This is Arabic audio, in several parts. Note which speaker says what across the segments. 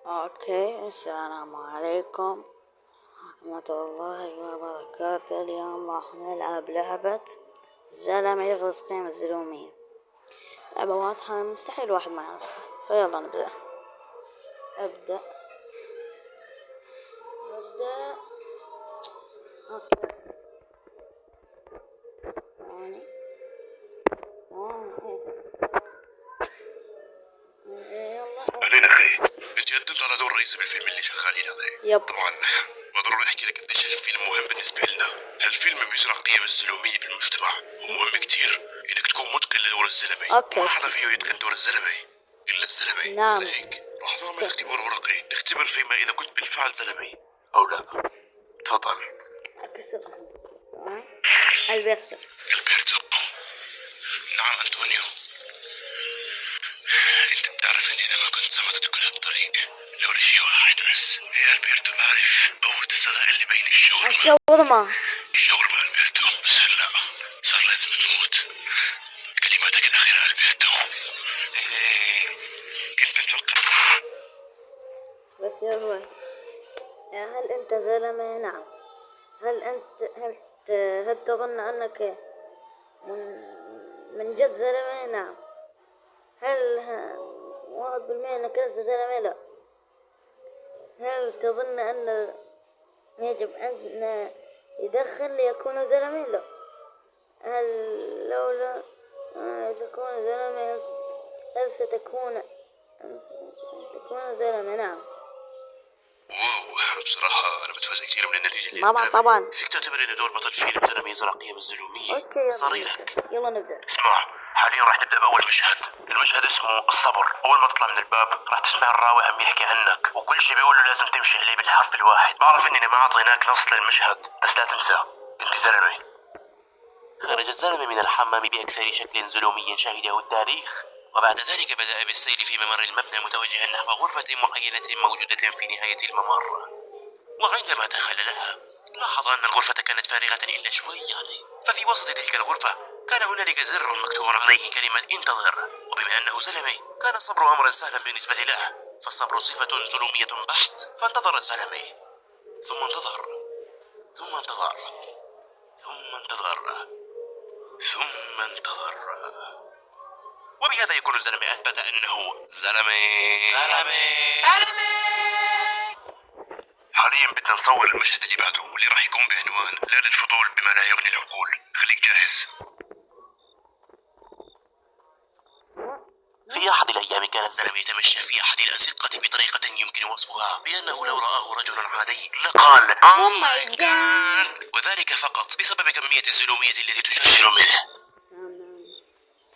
Speaker 1: اوكي، السلام عليكم ورحمة الله وبركاته. اليوم راح نلعب لعبة زلمة يغرز قيم الزلومية. لعبة واضحة مستحيل واحد ما يعرفها، فيلا نبدأ. ابدأ. اوكي.
Speaker 2: اهلين اخي، انت قدمت على دور رئيسي بالفيلم اللي شغالين عليه.
Speaker 1: يب.
Speaker 2: طبعا ما ضروري احكي لك قديش الفيلم مهم بالنسبه لنا. هالفيلم بيزرع قيم الزلوميه بالمجتمع، ومهم كتير انك تكون متقن لدور الزلمه.
Speaker 1: اوكي.
Speaker 2: ما حدا فيه يتقن دور الزلمه الا الزلمه.
Speaker 1: نعم.
Speaker 2: لهيك راح نعمل اختبار ورقي نختبر فيما اذا كنت بالفعل زلمه او لا. تفضل.
Speaker 1: البرتو.
Speaker 2: نعم انطونيو، انت بتعرف اني لما كنت صمتت كل هالطريق لولا شي واحد بس. يا البرتو، بعرف قوة الصداقة اللي بين
Speaker 1: الشاورما.
Speaker 2: البرتو، بس هلا صار لازم تموت. كلماتك الأخيرة البرتو. كنت متوقع.
Speaker 1: بس يا روي، هل انت زلمة؟ نعم. هل تظن انك من جد زلمة؟ نعم. هل 1% انك لست زلمة؟ لا. هل تظن ان يجب ان يدخن ليكون زلمة؟ لا. هل لولا تكون زلمة هل ستكون زلمة؟ نعم.
Speaker 2: واو، بصراحة أنا متفاجئ كثير من النتيجة اللي
Speaker 1: طبعا.
Speaker 2: فيك تعتبر إن دور بطل فيلم زلمة يزرع قيم الزلومية
Speaker 1: اوكي،
Speaker 2: صار لك.
Speaker 1: يلا نبدأ.
Speaker 2: اسمع، حاليا راح نبدأ بأول مشهد. المشهد اسمه الصبر. أول ما تطلع من الباب راح تسمع الراوي عم يحكي عنك، وكل شيء بيقوله لازم تمشي عليه بالحرف الواحد. بعرف إني ما أعطيناك نص للمشهد، بس لا تنسى أنت زلمة. خرج الزلمة من الحمام بأكثر شكل زلومي شهده التاريخ، وبعد ذلك بدأ بالسير في ممر المبنى متوجها نحو غرفة معينة موجودة في نهاية الممر. وعندما دخل لها لاحظ أن الغرفة كانت فارغة إلا شوي ففي وسط تلك الغرفة كان هنالك زر مكتوب عليه كلمة انتظر. وبما أنه زلمي كان الصبر أمرا سهلا بالنسبة له، فالصبر صفة زلومية بحت. فانتظر الزلمي، ثم انتظر، ثم انتظر، ثم انتظر، ثم انتظر. وبهذا يكون الزلمي أثبت أنه زلمي. حاليا بدنا نصور المشهد اللي بعده، واللي راح يكون بعنوان لا للفضول بما لا يغني العقول. خليك جاهز. في أحد الأيام كان الزلمة يتمشى في أحد الأزقة بطريقة يمكن وصفها بأنه لو رآه رجل عادي لقال أوه ماي جاد، وذلك فقط بسبب كمية الزلومية التي تشرشر منه.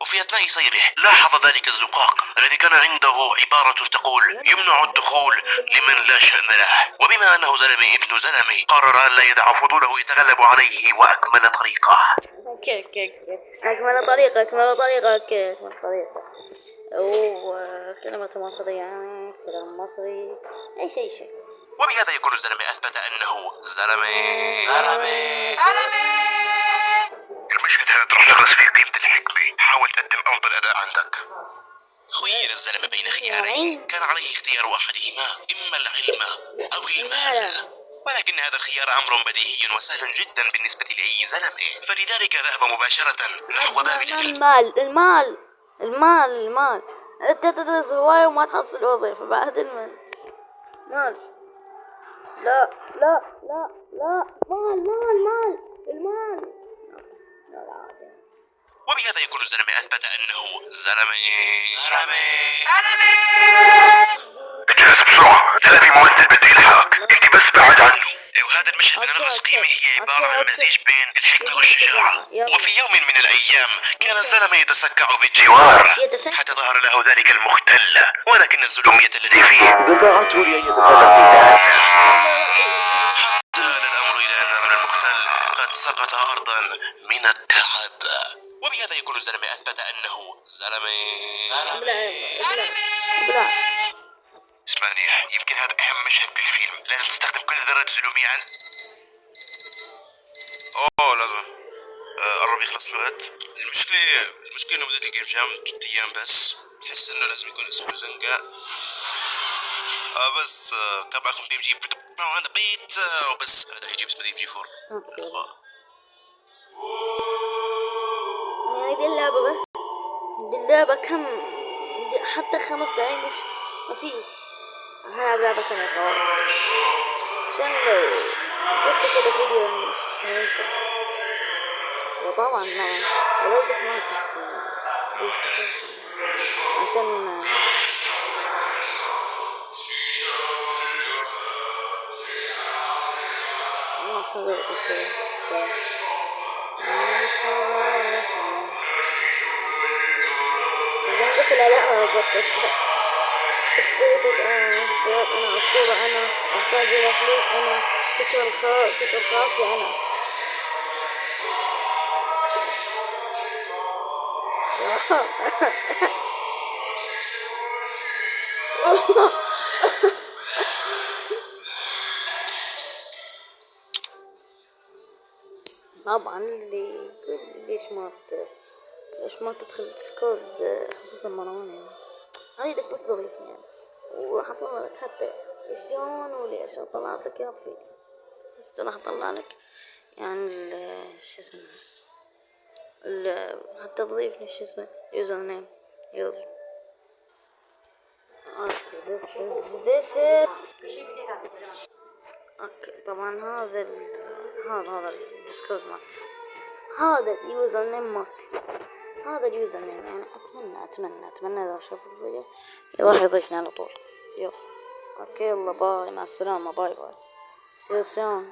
Speaker 2: وفي أثناء سيره لاحظ ذلك الزقاق الذي كان عنده عبارة تقول يمنع الدخول لمن لا شأن له. وبما أنه زلمي ابن زلمي قرر أن لا يدع فضوله يتغلب عليه وأكمل طريقه.
Speaker 1: أكمل طريقة. كلمة مصرية، كلام مصري، أي شيء.
Speaker 2: وبهذا يكون الزلمي أثبت أنه زلمي. المشهد هذا راح يغرس في قيمة الحكمة. حاول تقدم أفضل أداء عندك. خير الزلمة بين خيارين، كان عليه اختيار أحدهما، إما العلم أو المال. ولكن هذا الخيار أمر بديهي وسهل جدا بالنسبة لأي زلمة، فلذلك ذهب مباشرة نحو باب العلم.
Speaker 1: المال. أنت تدرس هواية وما تحصل وظيفة بعد المال. لا المال.
Speaker 2: وبهذا يكون الزلمة أثبت أنه زلمي. اجهز بسرعة، زلمي ممثل بده يلحق، انت بس بعد عنه. وهذا المشهد من الرأس قيمة هي عبارة عن مزيج بين الحكمة والشجاعة. وفي يوم من الأيام كان الزلمة يتسكع بالجوار حتى ظهر له ذلك المختل، ولكن الزلومية التي فيه دفعته ليتسلق حتى الأمر إلى أن المختل قد سقط أرضا من التعب. وبهذا يكون الزلمة أثبت أنه زلمي. اسمعني، يمكن هذا أهم مشهد بالفيلم. لازم تستخدم كل ذرات زلومية لازم قرب يخلص الوقت. المشكلة إنه بدأت الجيم جام 3 أيام بس. بحس إنه لازم يكون اسمه زنقة. بس كان معكم ديم جي on the beat وبس. هذا اللي يجيب اسمه ديم جي 4.
Speaker 1: يعني دي اللعبة بس، دي اللعبة كم دي حتى 5 دقايق مش مفيش. هلعب لعبة ثانية خلاص عشان لو جبت كده فيديو مش هينفع. وطبعا هلوقف معكم عشان قلت لا لا أنا أسطورة، أنا أحتاج إلى فلوس، أنا فكر خاص أنا. طبعا اللي ليش ما تدخل ديسكورد خصوصا مروان يعني. هايدك بس ضغيفني يعني وراح اطلع لك حتى شلون وليش طلعت لك يا فيديو. بس راح اطلع لك يعني شو اسمه حتى تضيفني شو اسمه يوزر نيم. يلا اوكي this is اوكي. طبعا هذا الديسكورد مالتي، هذا اليوزر نيم مالتي، هذا اليوزر نيم. يعني اتمنى اذا شاف الفيديو راح يضيفني على طول. يلا اوكي يلا باي، مع السلامة، باي see you soon.